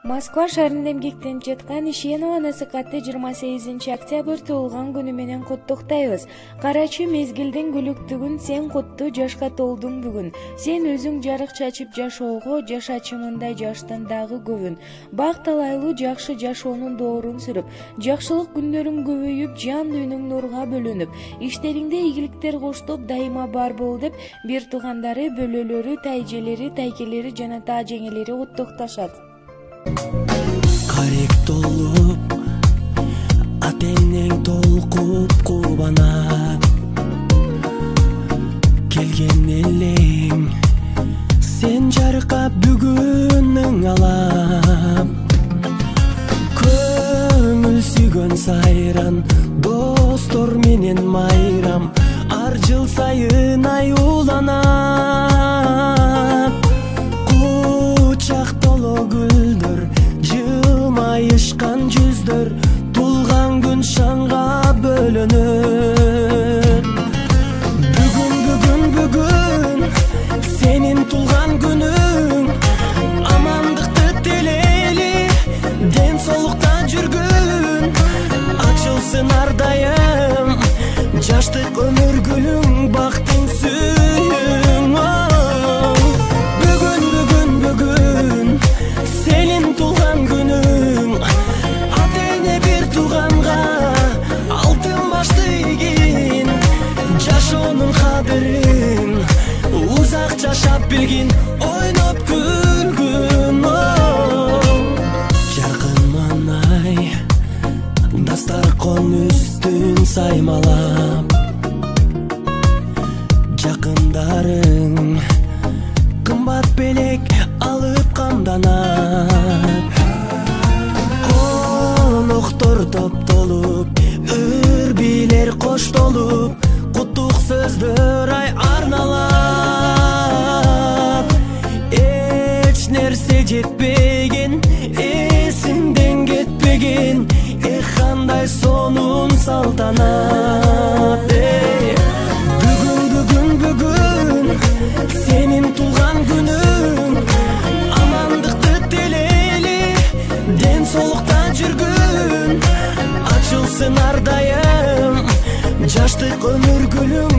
Москва шаарында эмгектенип жаткан Ишенова Насыкатты 28 октябрь туулган күнү менен куттуктайбыз. Карачы мезгилдин күлүктүгүн сен кутту жашка толдуң бүгүн. Сен өзүң жарык чачып жашоого, жашачымындай жаштан дагы көбүн. Бак талайлуу жакшы жашоонун доорун сүрүп, жакшылык күндөрүң көбөйүп, жан дүйнөң нурга бөлөнүп, иштериңде ийгиликтер коштоп дайыма бар бол деп бир туугандары, бөлөлөрү, тайжелери, тайкелери жана таажеңелери куттукташат. Карек толуп, атеңнең толкуп кубанат. Келген элең, сен жаркап бүгүнүң алам. Көңүл сүйгөн сайран, достор менен майрам. Ар жыл сайын аюуланат. Кучак толо гүлдөр, жылмайышкан жүздөр, тулган күн шаңга бөлөнөт. Бүгүн, сенин тулган күнүң. Амандыкты телейли, ден соолукта жүргүн. Ачылсын ар дайым, жаштык өмүр гүлүң, бактың сүйүң. Бүгүн, сенин тулган күнүң. Атеңе бир тууганга алтын башты ийгин. Жашоонун кадырын узак жашап билгин. Ойноп күлгүн, жаркын манай, дастаркон үстүн саймалап. Жакындарың кымбат белек алып камданат. Коноктор топтолуп, үрбилер коштолуп, куттук сөздөр ай арналап. Эч нерсе жетпеген, эсиңден кетпеген, кандай сонун салтанат. Бүгүн, сенин тулган күнүң. Амандыкты телейли, ден соолукта жүргүн. Ачылсын ар дайым, жаштык өмүр гүлүң,